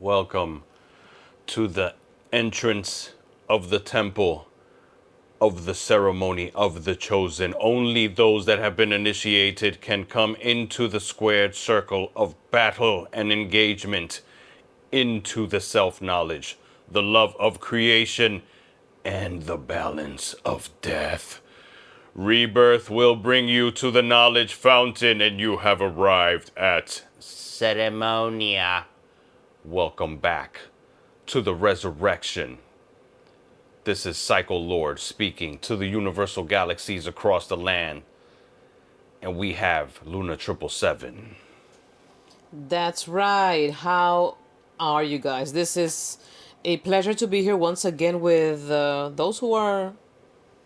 Welcome to the entrance of the temple of the ceremony of the chosen. Only those that have been initiated can come into the squared circle of battle and engagement, into the self knowledge, the love of creation, and the balance of death. Rebirth will bring you to the knowledge fountain, and you have arrived at Ceremonia. Welcome back to the resurrection. This is Cycle Lord speaking to the universal galaxies across the land, and we have Luna 777. That's right. How are you guys? This is a pleasure to be here once again with those who are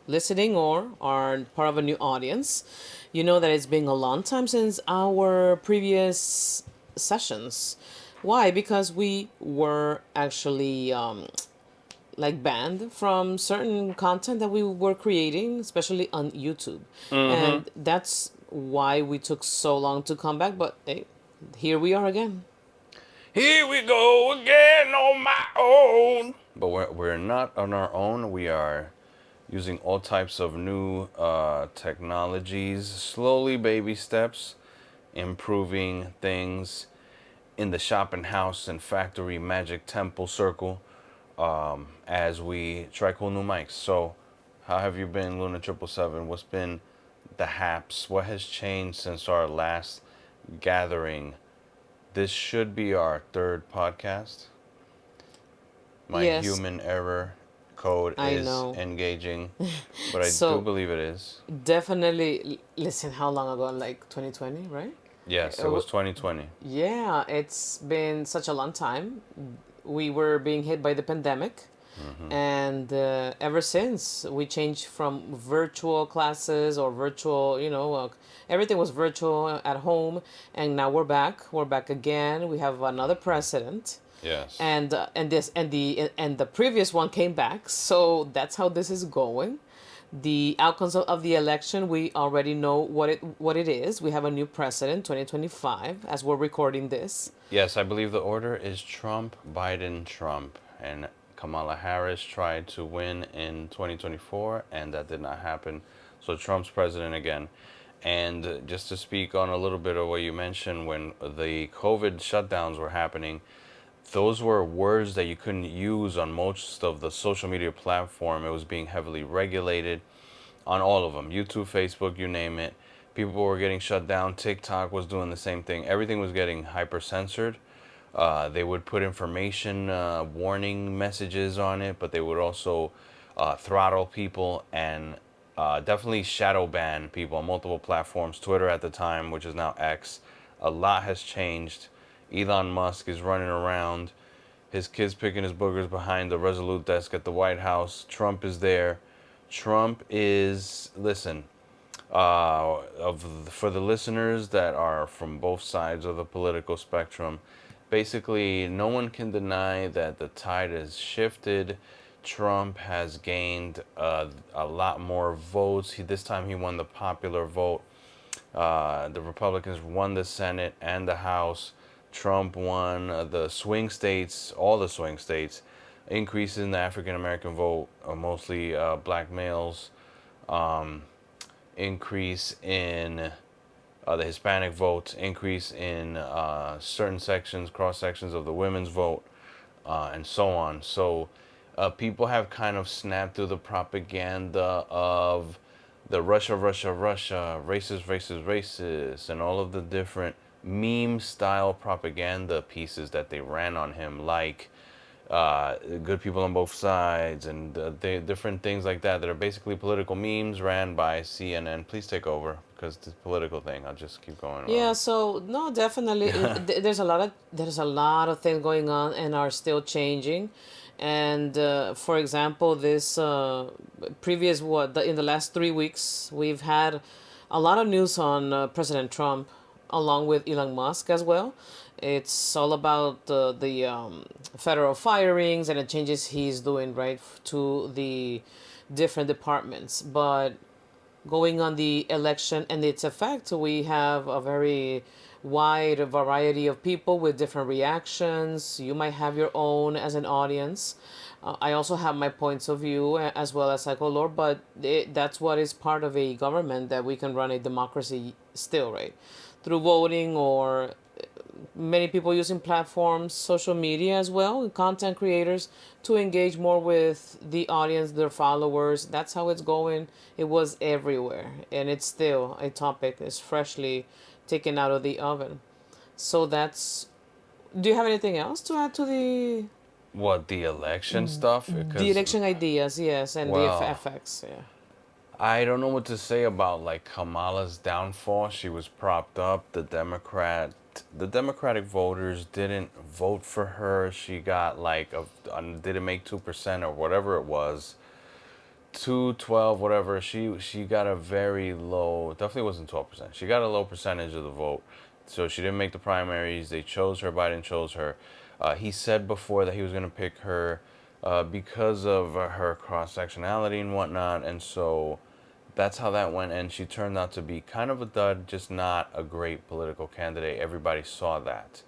listening or are part of a new audience. You know that it's been a long time since our previous sessions. Why? Because we were actually like banned from certain content that we were creating, especially on YouTube. And that's why we took so long to come back. But hey, here we are again. Here we go again on my own. But we're not on our own. We are using all types of new technologies, slowly, baby steps, improving things in the shop and house and factory magic temple circle as we try cool new mics. So, how have you been, Luna 777? What's been the haps? What has changed since our last gathering? This should be our third podcast. My Yes, human error code I is know. engaging, but I do So believe it is. definitely listen, how long ago? Like 2020, right? Yes, it Uh, was 2020. Yeah, it's been such a long time. We were being hit by the pandemic, and ever since we changed from virtual classes or virtual, everything was virtual at home, and now we're back. We're back again. We have another president, Yes. and the previous one came back. So that's how this is going. The outcomes of the election, we already know what it is. We have a new president, 2025, as we're recording this. Yes, I believe the order is Trump, Biden, Trump. And Kamala Harris tried to win in 2024, and that did not happen. So Trump's president again. And just to speak on a little bit of what you mentioned, when the COVID shutdowns were happening, those were words that you couldn't use on most of the social media platform. It was being heavily regulated on all of them, YouTube, Facebook, you name it. People were getting shut down. TikTok was doing the same thing. Everything was getting hyper censored. They would put information warning messages on it, but they would also throttle people and definitely shadow ban people on multiple platforms. Twitter at the time, which is now X, a lot has changed. Elon Musk is running around, his kids picking his boogers behind the Resolute desk at the White House. Trump is there. Trump is, listen, for the listeners that are from both sides of the political spectrum, basically no one can deny that the tide has shifted. Trump has gained a lot more votes. This time he won the popular vote. The Republicans won the Senate and the House. Trump won the swing states, all the swing states. Increase in the African American vote, mostly black males. Increase in the Hispanic vote. Increase in certain sections, cross sections of the women's vote, and so on. So people have kind of snapped through the propaganda of the Russia, Russia, Russia, racist, racist, racist, and all of the different meme style propaganda pieces that they ran on him, like good people on both sides, and different things like that are basically political memes ran by CNN. Please take over because it's a political thing. I'll just keep going Yeah, on. so no, definitely, there's a lot of things going on and are still changing, and for example, this previous in the last 3 weeks, we've had a lot of news on President Trump, along with Elon Musk as well. It's all about the federal firings and the changes he's doing, right, to the different departments, but going on the election and its effect, we have a very wide variety of people with different reactions. You might have your own as an audience. I also have my points of view as well as Psycholore, but that's what is part of a government, that we can run a democracy still, right? Through voting, or many people using platforms, social media as well, and content creators to engage more with the audience, their followers. That's how it's going. It was everywhere, and it's still a topic that's freshly taken out of the oven. So that's. Do you have anything else to add to What, the election stuff? the Because, election ideas? Yes, and the well, effects. Yeah. I don't know what to say about like Kamala's downfall. She was propped up. The Democratic voters didn't vote for her. She got like didn't make 2% or whatever it was, 212 whatever. She got a very low. Definitely wasn't 12%. She got a low percentage of the vote, so she didn't make the primaries. They chose her. Biden chose her. He said before that he was going to pick her because of her cross sectionality and whatnot, and so that's how that went. And she turned out to be kind of a dud, just not a great political candidate. Everybody saw that.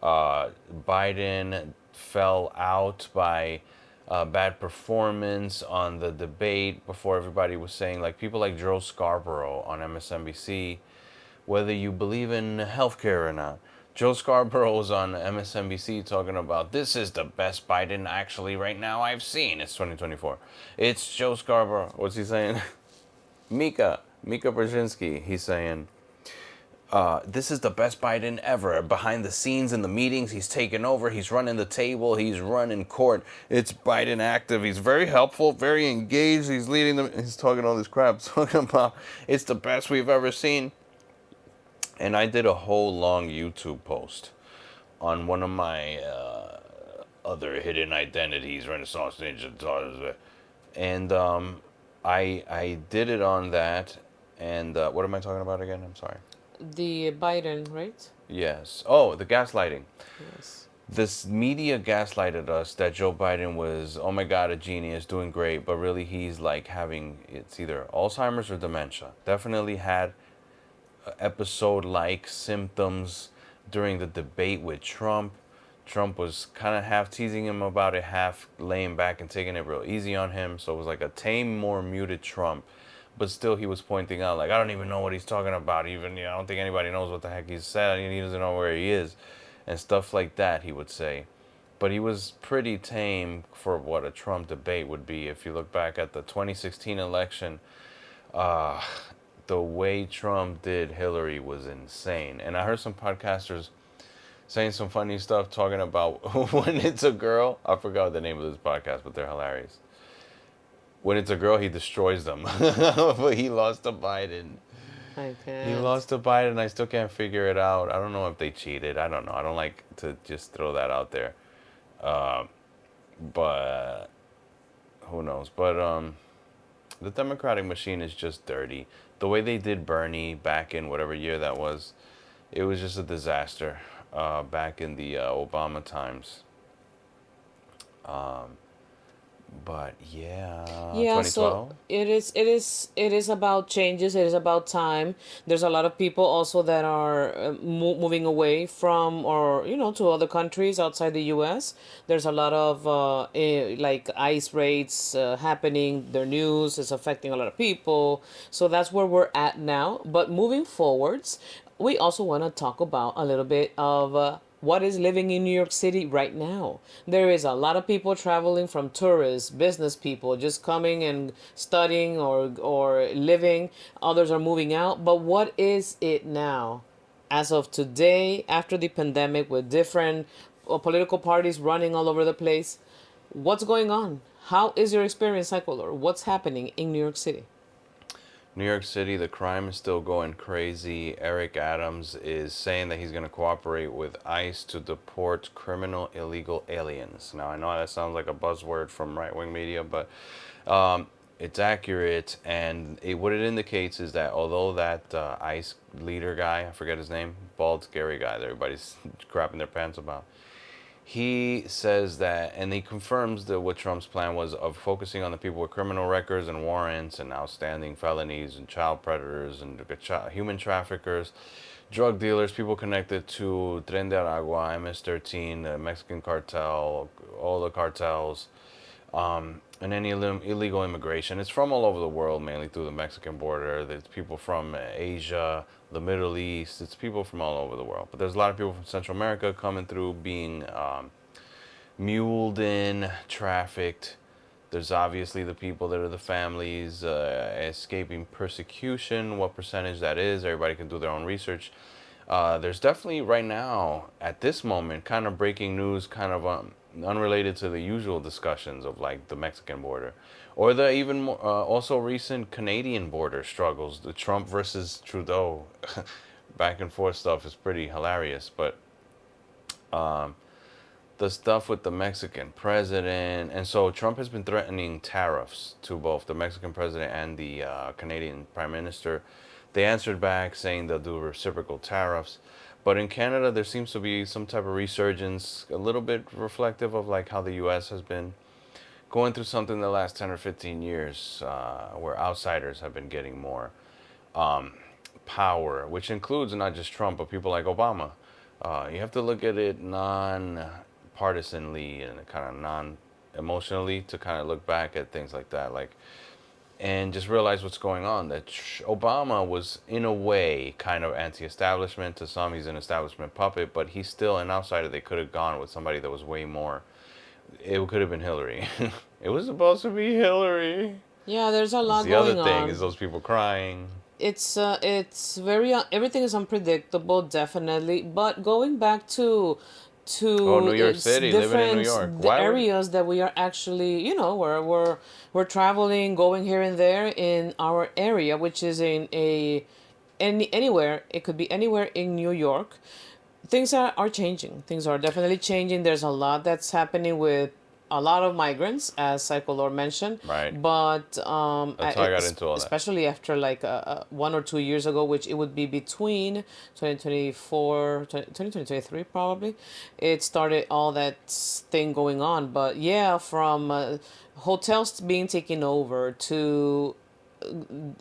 Biden fell out by bad performance on the debate before everybody was saying, like people like Joe Scarborough on MSNBC, whether you believe in healthcare or not. Joe Scarborough was on MSNBC talking about this is the best Biden actually right now I've seen. It's 2024. It's Joe Scarborough. What's he saying? Mika Brzezinski. He's saying, this is the best Biden ever. Behind the scenes in the meetings, he's taken over. He's running the table. He's running court. It's Biden active. He's very helpful, very engaged. He's leading them. He's talking all this crap, talking about it's the best we've ever seen. And I did a whole long YouTube post on one of my other hidden identities, Renaissance Ninja, and I did it on that. And what am I talking about again? I'm sorry. The Biden, right? Yes. Oh, the gaslighting. Yes. This media gaslighted us that Joe Biden was, oh my God, a genius, doing great, but really he's like having, it's either Alzheimer's or dementia. Definitely had episode-like symptoms during the debate with Trump. Trump was kind of half teasing him about it, half laying back and taking it real easy on him. So it was like a tame, more muted Trump. But still, he was pointing out, like, I don't even know what he's talking about. Even, I don't think anybody knows what the heck he said. He doesn't know where he is. And stuff like that, he would say. But he was pretty tame for what a Trump debate would be. If you look back at the 2016 election, uh, the way Trump did Hillary was insane. And I heard some podcasters saying some funny stuff talking about when it's a girl. I forgot the name of this podcast, but they're hilarious. When it's a girl, he destroys them. But he lost to Biden. I He can't. lost to Biden. I still can't figure it out. I don't know if they cheated. I don't know. I don't like to just throw that out there. But who knows? But the Democratic machine is just dirty. The way they did Bernie back in whatever year that was, it was just a disaster. Back in the Obama times. But yeah, Yeah, so 2012. it is about changes. It is about time. There's a lot of people also that are moving away from, or to other countries outside the U.S. There's a lot of like ICE raids happening. Their news is affecting a lot of people. So that's where we're at now. But moving forwards, we also want to talk about a little bit of what is living in New York City right now. There is a lot of people traveling, from tourists, business people just coming and studying or living. Others are moving out. But what is it now? As of today, after the pandemic, with different political parties running all over the place, what's going on? How is your experience, Cyclor? What's happening in New York City? New York City, the crime is still going crazy. Eric Adams is saying that he's going to cooperate with ICE to deport criminal illegal aliens. Now, I know that sounds like a buzzword from right-wing media, but it's accurate. And what it indicates is that although that ICE leader guy, I forget his name, bald, scary guy that everybody's crapping their pants about, he says that, and he confirms that what Trump's plan was of focusing on the people with criminal records and warrants and outstanding felonies and child predators and human traffickers, drug dealers, people connected to Tren de Aragua, MS-13, the Mexican cartel, all the cartels, and any illegal immigration. It's from all over the world, mainly through the Mexican border. There's people from Asia, the Middle East. It's people from all over the world. But there's a lot of people from Central America coming through, being muled in, trafficked. There's obviously the people that are the families escaping persecution. What percentage that is, everybody can do their own research. There's definitely right now, at this moment, kind of breaking news, kind of unrelated to the usual discussions of like the Mexican border, or the even more, also recent Canadian border struggles. The Trump versus Trudeau back and forth stuff is pretty hilarious, but the stuff with the Mexican president, and so Trump has been threatening tariffs to both the Mexican president and the Canadian prime minister. They answered back saying they'll do reciprocal tariffs. But in Canada, there seems to be some type of resurgence, a little bit reflective of like how the U.S. has been going through something the last 10 or 15 years, where outsiders have been getting more power, which includes not just Trump, but people like Obama. You have to look at it non-partisanly and kind of non-emotionally to kind of look back at things like that, like, and just realize what's going on. That Obama was, in a way, kind of anti-establishment. To some, he's an establishment puppet, but he's still an outsider. They could have gone with somebody that was way more. It could have been Hillary. It was supposed to be Hillary. Yeah, there's a lot The other going thing on. is those people crying. It's very everything is unpredictable, definitely. But going back Oh, to New York its City, living in New different York. the Why would? areas that we are actually, we're traveling, going here and there in our area, which is in anywhere. It could be anywhere in New York. Things are changing. Things are definitely changing. There's a lot that's happening with a lot of migrants, as Cycolor mentioned. Right. But That's how I got into all that. especially after like 1 or 2 years ago, which it would be between 2024, 2023 probably, it started all that thing going on. But yeah, from hotels being taken over to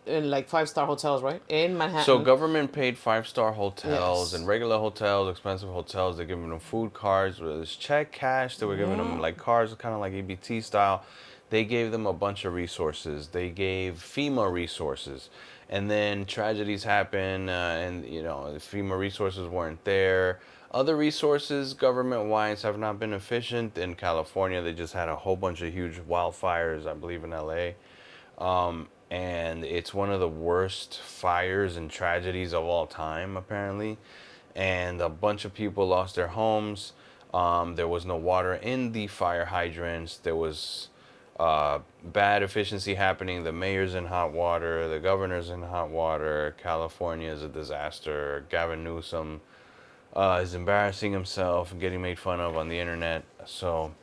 like 5-star hotels, right? In So Manhattan. government paid 5-star hotels Yes. and regular hotels, expensive hotels. They're giving them food cards, whether it's check, cash. They were giving them Yeah. like cards, kind of like EBT style. They gave them a bunch of resources. They gave FEMA resources, and then tragedies happen, and the FEMA resources weren't there. Other resources, government-wise, have not been efficient. In California, they just had a whole bunch of huge wildfires, I believe, in LA. And it's one of the worst fires and tragedies of all time, apparently. And a bunch of people lost their homes. There was no water in the fire hydrants. There was bad efficiency happening. The mayor's in hot water. The governor's in hot water. California is a disaster. Gavin Newsom is embarrassing himself and getting made fun of on the internet. So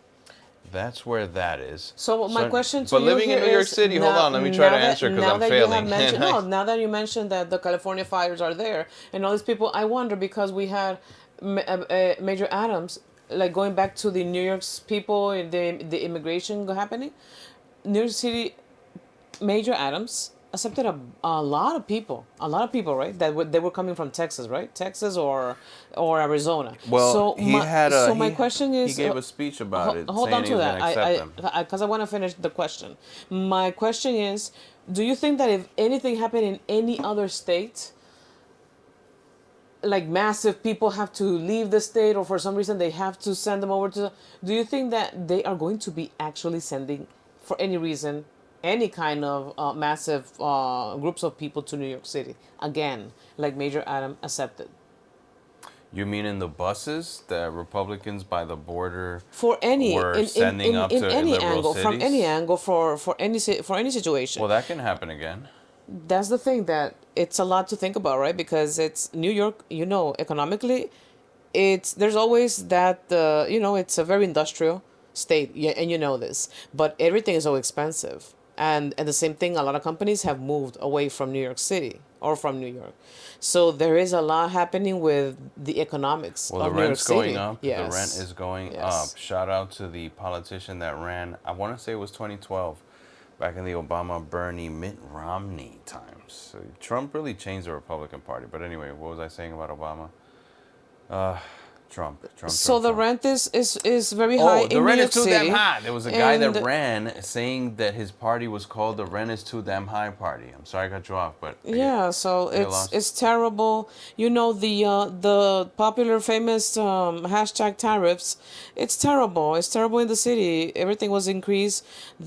that's where that is. So my question to But you living in here New York is City, hold on, let me try to that answer because now I'm that you have failing. mentioned no, now that you mentioned that the California fires are there and all these people, I wonder because we had Major Adams, like going back to the New York's people, the immigration happening, New York City, Major Adams accepted a lot of people, right? They were coming from Texas, right? Texas or Arizona. Well, So he my had a so my he, question he is, gave a speech about it, hold saying on he to was that. going to accept them. Because I want to finish the question. My question is, do you think that if anything happened in any other state, like massive people have to leave the state or for some reason they have to send them over to, do you think that they are going to be actually sending for any reason any kind of massive groups of people to New York City again, like Major Adam accepted? You mean in the buses that Republicans by the border For any were sending up in to any liberal angle, from cities? any angle, for any situation. Well, that can happen again. That's the thing, that it's a lot to think about, right? Because it's New York, economically, there's always that it's a very industrial state, yeah, and you know this, but everything is so expensive, and the same thing, a lot of companies have moved away from New York City or from New York, so there is a lot happening with the economics Well, the of New York rent's City. going up. Yes. The rent is going Yes. up. Shout out to the politician that ran, I want to say it was 2012, back in the Obama, Bernie, Mitt Romney times. So Trump really changed the Republican Party. But anyway, what was I saying about Obama? Uh, So the Trump. rent is very high Oh, the in New rent is York too damn City, high. There was a guy that and ran saying that his party was called the Rent is Too Damn High Party. I'm sorry I cut you off, but yeah, so I get it's lost. it's terrible. You know the popular famous hashtag tariffs. It's terrible. It's terrible in the city. Everything was increased.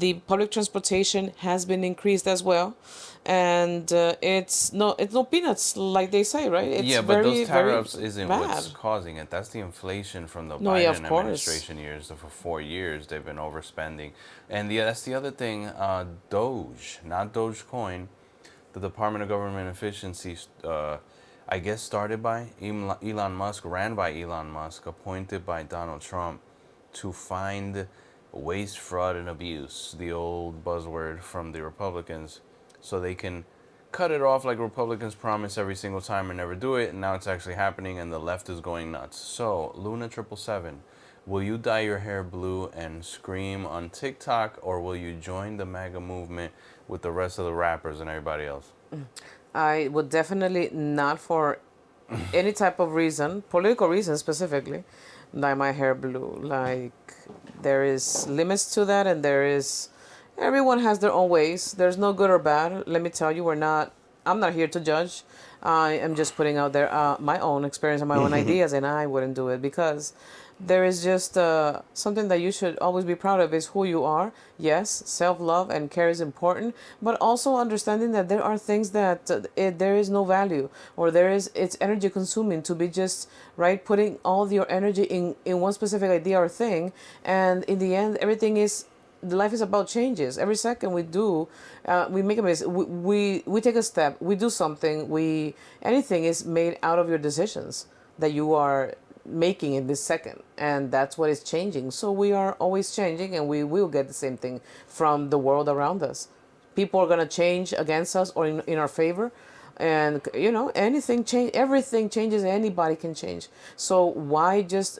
The public transportation has been increased as well, and it's no peanuts like they say, right? It's Yeah, but those very very tariffs isn't what's bad. causing it. That's the inflation from the No, yeah, of Biden course. administration years. So for 4 years, they've been overspending, and that's the other thing. Doge, not Dogecoin, the Department of Government Efficiency. I guess started by Elon Musk, ran by Elon Musk, appointed by Donald Trump to find waste, fraud, and abuse, the old buzzword from the Republicans, so they can cut it off like Republicans promise every single time and never do it. And now it's actually happening, and the left is going nuts. So, Luna 777, will you dye your hair blue and scream on TikTok, or will you join the MAGA movement with the rest of the rappers and everybody else? I would definitely not for any type of reason, political reason specifically, dye my hair blue. Like there is limits to that, and there is everyone has their own ways. There's no good or bad. Let me tell you, we're not. I'm not here to judge. I am just putting out there my own experience and my own ideas, and I wouldn't do it because there is just something that you should always be proud of is who you are. Yes, self-love and care is important, but also understanding that there are things that there is no value, or it's energy consuming to be just right putting all your energy in one specific idea or thing, and in the end everything is life is about changes. Every second we do, we make a mistake. We take a step. We do something. We anything is made out of your decisions that you are making in this second, and that's what is changing. So we are always changing, and we will get the same thing from the world around us. People are gonna change against us or in our favor, and anything change, everything changes, anybody can change. So why just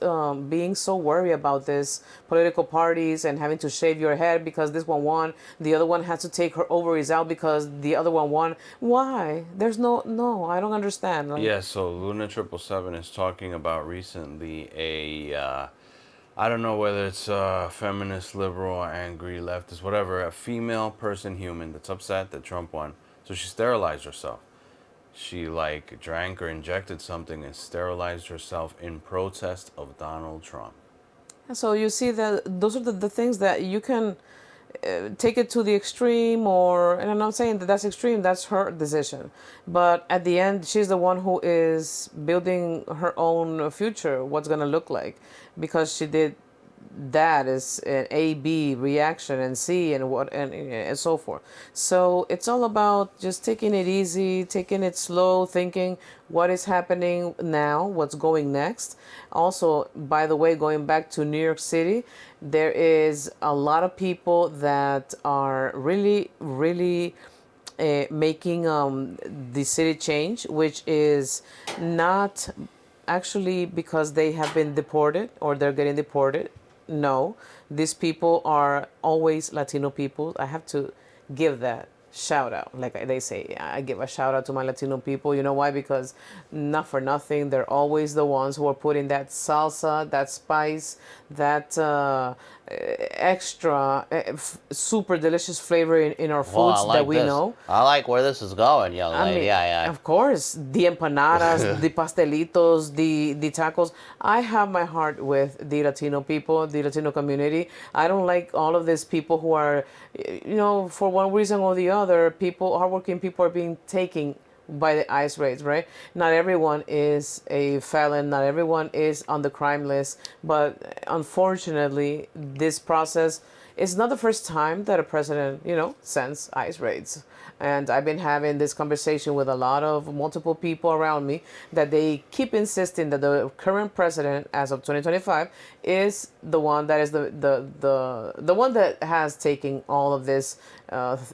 being so worried about this political parties and having to shave your head because this one won, the other one has to take her ovaries out because the other one won? Why? There's no, I don't understand. Like, Yeah, so Luna 777 is talking about recently I don't know whether it's a feminist, liberal, angry, leftist, whatever, a female person, human, that's upset that Trump won. So she sterilized herself. She like drank or injected something and sterilized herself in protest of Donald Trump. so you see that those are the things that you can take it to the extreme, or and I'm not saying that that's extreme, that's her decision, but at the end she's the one who is building her own future, what's going to look like, because she did that is an A B reaction and C and what and so forth. So it's all about just taking it easy, taking it slow, thinking what is happening now, what's going next. Also, by the way, going back to New York City, there is a lot of people that are really, really making the city change, which is not actually because they have been deported or they're getting deported. No, these people are always Latino people. I have to give that shout out. Like they say, I give a shout out to my Latino people. You know why? Because not for nothing, they're always the ones who are putting that salsa, that spice, that extra super delicious flavor in our Well, I foods that like we this. know. I like where this is going, young I lady. mean, of course, the empanadas, the pastelitos, the tacos. I have my heart with the Latino people, the Latino community. I don't like all of these people who are, for one reason or the other, hardworking people are being taken by the ICE raids, right? Not everyone is a felon, not everyone is on the crime list, but unfortunately, this process is not the first time that a president, sends ICE raids. And I've been having this conversation with a lot of multiple people around me that they keep insisting that the current president, as of 2025, is the one that is the one that has taken all of this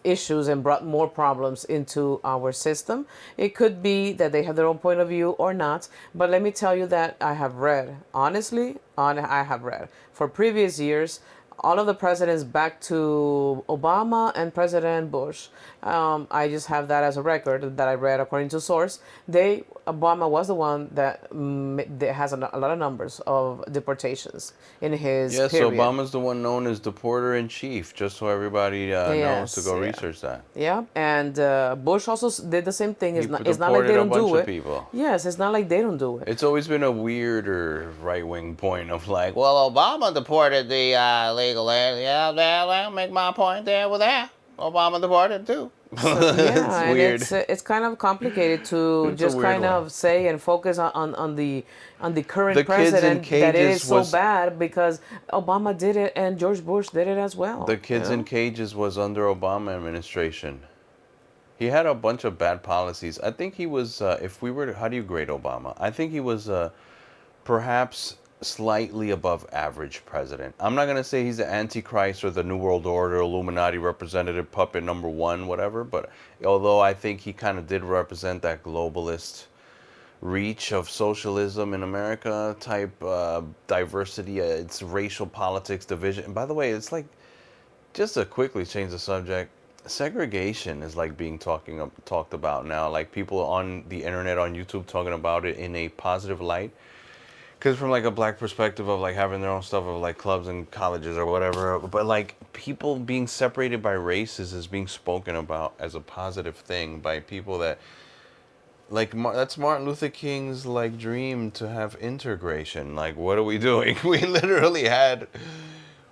issues and brought more problems into our system. It could be that they have their own point of view or not, but let me tell you that I have read, honestly, I have read for previous years all of the presidents back to Obama and President Bush. I just have that as a record that I read according to source. Obama was the one that has a lot of numbers of deportations in his Yes, period. Obama's the one known as the porter in chief, just so everybody knows to Yes, go yeah. research that. Yeah, and Bush also did the same thing. He It's not like they deported a don't bunch do of it. people. Yes, it's not like they don't do it. It's always been a weirder right wing point of like, well, Well, Obama deported the illegal aliens. Yeah, I'll make my point there with that. Obama deported too. Yeah, and weird. it's kind of complicated to It's a just weird kind one. of say and focus on the current The kids in president that it cages is so was- bad because Obama did it and George Bush did it as well. The kids you know? in cages was under Obama administration. He had a bunch of bad policies. I think he was, if we were to, how do you grade Obama? I think he was perhaps slightly above average president. I'm not going to say he's the Antichrist or the New World Order, Illuminati representative, puppet number one, whatever. But although I think he kind of did represent that globalist reach of socialism in America type diversity, it's racial politics, division. And by the way, it's like, just to quickly change the subject, segregation is like being talked about now. Like people on the internet, on YouTube, talking about it in a positive light. Because from like a black perspective of like having their own stuff of like clubs and colleges or whatever, but like people being separated by races is being spoken about as a positive thing by people that like that's Martin Luther King's like dream to have integration. Like, what are we doing? We literally had,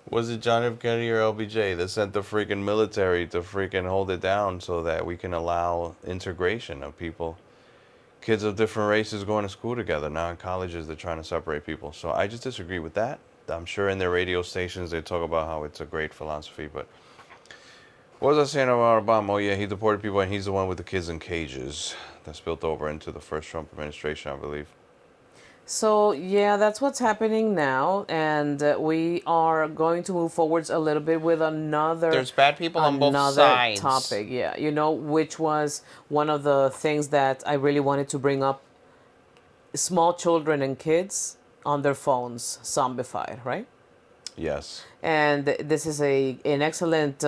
was it John F. Kennedy or LBJ that sent the freaking military to freaking hold it down so that we can allow integration of people. Kids of different races going to school together. Now in colleges, they're trying to separate people. So I just disagree with that. I'm sure in their radio stations, they talk about how it's a great philosophy. But what was I saying about Obama? Oh, yeah, he deported people, and he's the one with the kids in cages. That spilled over into the first Trump administration, I believe. So yeah, that's what's happening now, and we are going to move forwards a little bit with another. There's bad people on both another sides. topic. Yeah, which was one of the things that I really wanted to bring up: small children and kids on their phones, zombified, right? Yes. And this is an excellent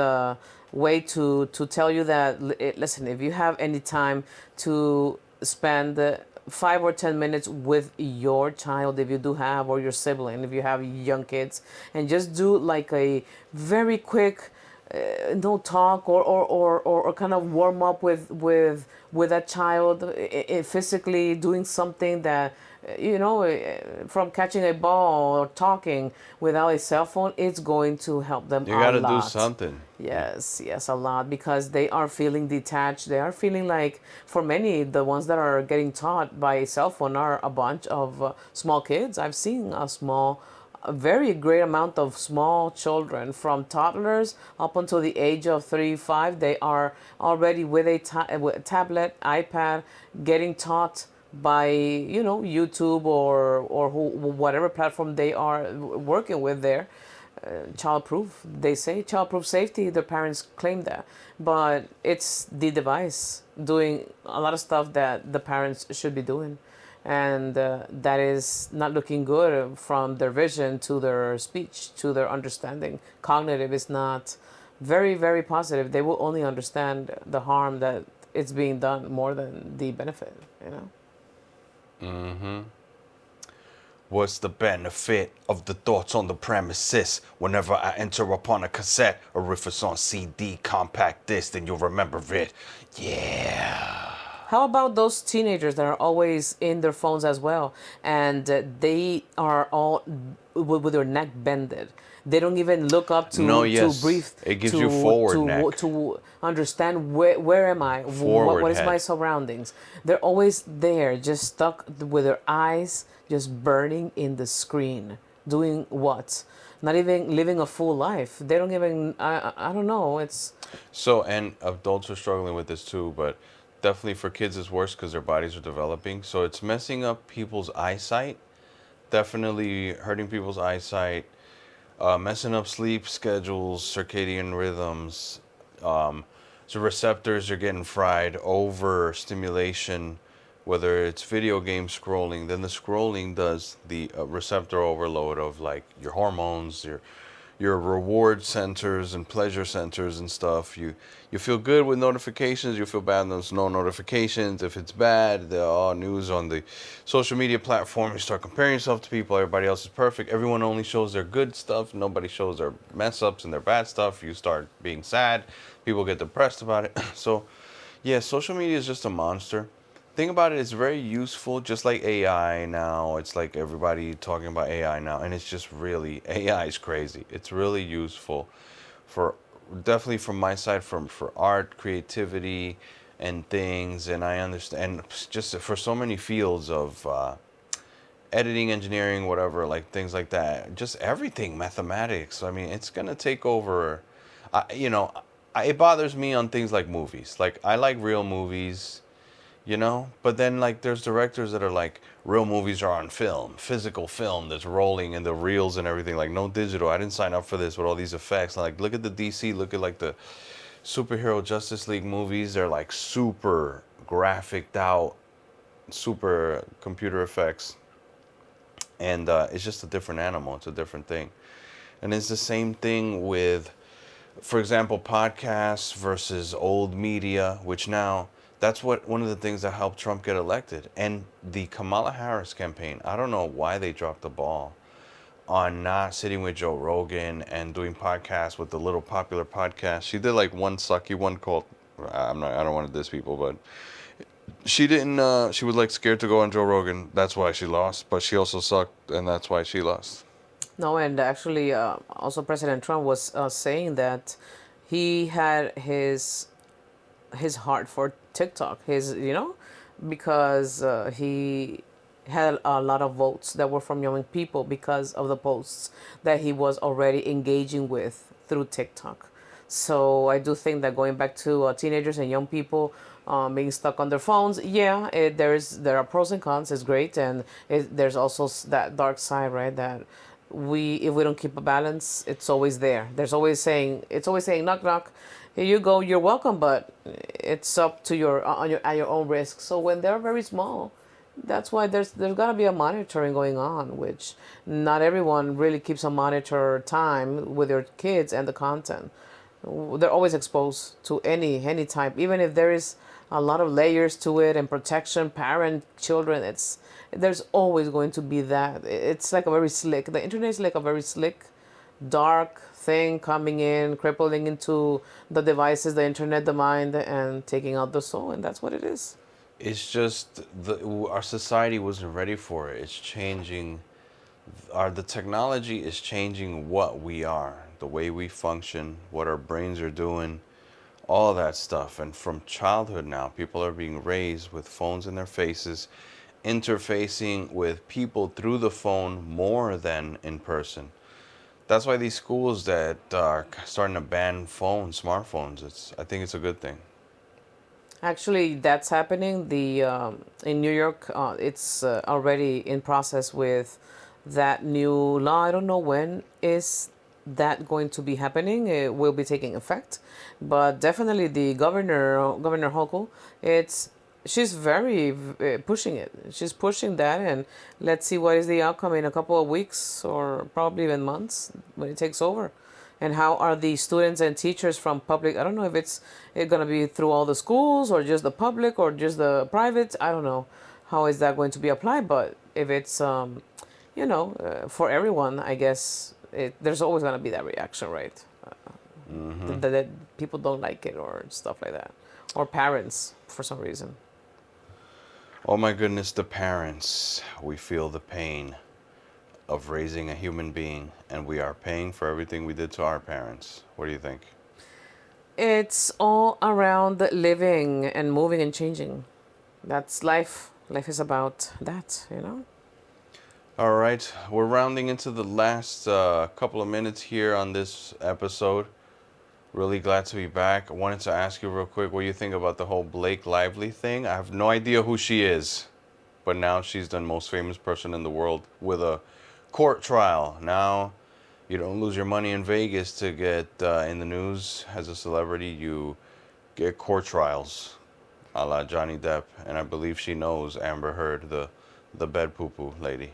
way to tell you that listen, if you have any time to spend 5 or 10 minutes with your child, if you do have, or your sibling, if you have young kids, and just do like a very quick no talk or kind of warm up with that child, physically doing something that from catching a ball or talking without a cell phone, it's going to help them You a got to lot. do something. Yes, a lot, because they are feeling detached. They are feeling like, for many, the ones that are getting taught by a cell phone are a bunch of small kids. I've seen a very great amount of small children, from toddlers up until the age of 3, 5. They are already with with a tablet, iPad, getting taught by YouTube or whatever platform they are working with there. Childproof, they say, childproof safety, their parents claim that, but it's the device doing a lot of stuff that the parents should be doing, and that is not looking good, from their vision to their speech to their understanding. Cognitive is not very, very positive. They will only understand the harm that it's being done more than the benefit. What's the benefit of the thoughts on the premises? Whenever I enter upon a cassette, or if it's on CD, compact disc, then you'll remember it. Yeah. How about those teenagers that are always in their phones as well, and they are all with their neck bended? They don't even look up to yes. to breathe. It gives you forward neck. To understand where am I? Forward what is my head. surroundings? They're always there, just stuck with their eyes just burning in the screen. Doing what? Not even living a full life. They don't even. I don't know. It's So, and adults are struggling with this too, but definitely for kids it's worse because their bodies are developing. So it's messing up people's eyesight, definitely hurting people's eyesight, messing up sleep schedules, circadian rhythms. So receptors are getting fried, overstimulation, whether it's video game scrolling, then the scrolling does the receptor overload of like your hormones, your reward centers and pleasure centers and stuff. You feel good with notifications. You feel bad when there's no notifications. If it's bad, the all news on the social media platform. You start comparing yourself to people. Everybody else is perfect. Everyone only shows their good stuff. Nobody shows their mess ups and their bad stuff. You start being sad. People get depressed about it. So, yeah, social media is just a monster. Think about it, it's very useful, just like AI now. It's like everybody talking about AI now, and it's just really, AI is crazy. It's really useful for, definitely from my side, for art, creativity, and things. And I understand, and just for so many fields of editing, engineering, whatever, like things like that. Just everything, mathematics. I mean, it's gonna take over. You know, it bothers me on things like movies. Like I like real movies, you know, but then like there's directors that are like, real movies are on film, physical film that's rolling and the reels and everything, like no digital. I didn't sign up for this with all these effects. Like look at the DC, look at like the superhero Justice League movies. They're like super graphicked out, super computer effects, and it's just a different animal. It's a different thing. And it's the same thing with, for example, podcasts versus old media, which now that's what one of the things that helped Trump get elected. And the Kamala Harris campaign, I don't know why they dropped the ball on not sitting with Joe Rogan and doing podcasts with the little popular podcast. She did like one sucky one called, I don't want to diss people, but she didn't she was like scared to go on Joe Rogan. That's why she lost, but she also sucked and that's why she lost. No, and actually, also President Trump was saying that he had his heart for TikTok. Because he had a lot of votes that were from young people because of the posts that he was already engaging with through TikTok. So I do think that going back to teenagers and young people being stuck on their phones, yeah, there are pros and cons. It's great, and there's also that dark side, right? That if we don't keep a balance, it's always there. It's always saying knock knock, here you go, you're welcome, but it's up to at your own risk. So when they're very small, that's why there's gotta be a monitoring going on, which not everyone really keeps a monitor time with their kids and the content. They're always exposed to any type, even if there is a lot of layers to it and protection, parent, children. There's always going to be that. It's like a very slick. The internet is like a very slick, dark thing coming in, crippling into the devices, the internet, the mind, and taking out the soul, and that's what it is. It's just our society wasn't ready for it. It's changing. The technology is changing what we are, the way we function, what our brains are doing, all that stuff. And from childhood now, people are being raised with phones in their faces, interfacing with people through the phone more than in person. That's why these schools that are starting to ban smartphones, I think it's a good thing. Actually, that's happening. The In New York, it's already in process with that new law. I don't know when is that going to be happening. It will be taking effect, but definitely the Governor Hochul, she's very pushing it. She's pushing that, and let's see what is the outcome in a couple of weeks or probably even months when it takes over. And how are the students and teachers from public? I don't know if it's going to be through all the schools or just the public or just the private. I don't know how is that going to be applied. But if it's for everyone, I guess there's always going to be that reaction, right? That people don't like it or stuff like that, or parents for some reason. Oh my goodness, the parents. We feel the pain of raising a human being, and we are paying for everything we did to our parents. What do you think? It's all around living and moving and changing. That's life. Life is about that. All right, we're rounding into the last couple of minutes here on this episode. Really glad to be back. I wanted to ask you real quick what you think about the whole Blake Lively thing. I have no idea who she is, but now she's the most famous person in the world with a court trial. Now, you don't lose your money in Vegas to get in the news as a celebrity. You get court trials, a la Johnny Depp, and I believe she knows Amber Heard, the bed poo-poo lady.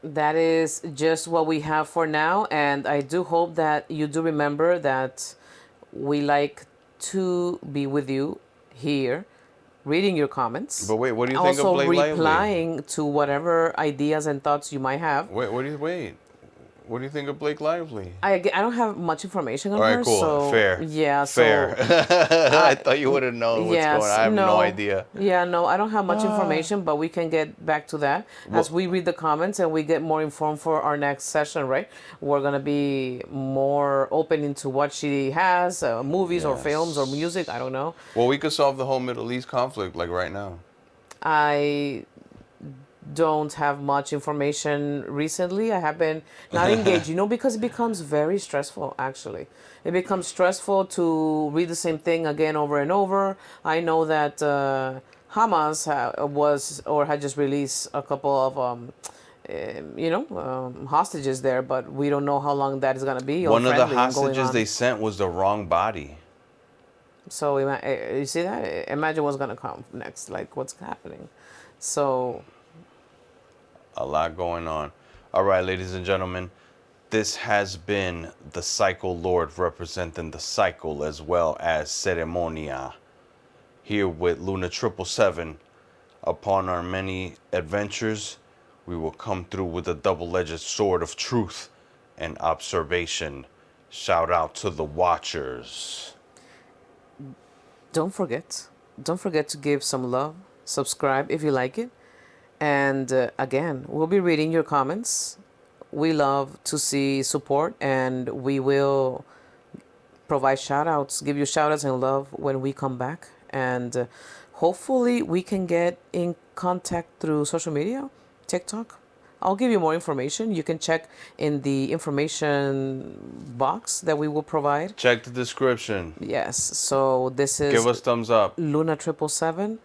that is just what we have for now. And I do hope that you do remember that we like to be with you here, reading your comments. But wait, what do you think of Also Blake Lively? replying to whatever ideas and thoughts you might have. Wait, what do you think of Blake Lively? I don't have much information on All right, her, cool. so Fair. yeah, Fair. I thought you would have known what's yes, going on. I have no idea. Yeah, no, I don't have much information, but we can get back to that as we read the comments and we get more informed for our next session, right? We're gonna be more open into what she has, movies or films or music. I don't know. Well, we could solve the whole Middle East conflict like right now. I don't have much information recently. I have been not engaged, because it becomes very stressful, actually. It becomes stressful to read the same thing again over and over. I know that Hamas had just released a couple of hostages there, but we don't know how long that is going to be. One of the unfriendly and going hostages on. they sent was the wrong body. So you see that? Imagine what's going to come next, like what's happening. So A lot going on. All right, ladies and gentlemen, this has been the Cycle Lord representing the cycle as well as Ceremonia. Here with Luna 777. Upon our many adventures, we will come through with a double-edged sword of truth and observation. Shout out to the watchers. don't forget to give some love, subscribe if you like it. And again, we'll be reading your comments. We love to see support, and we will provide shout outs, give you shout outs and love when we come back. And hopefully, we can get in contact through social media, TikTok. I'll give you more information. You can check in the information box that we will provide. Check the description. Yes, so this is Give us thumbs up. Luna 777.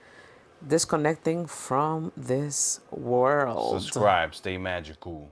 Disconnecting from this world. Subscribe. Stay magical.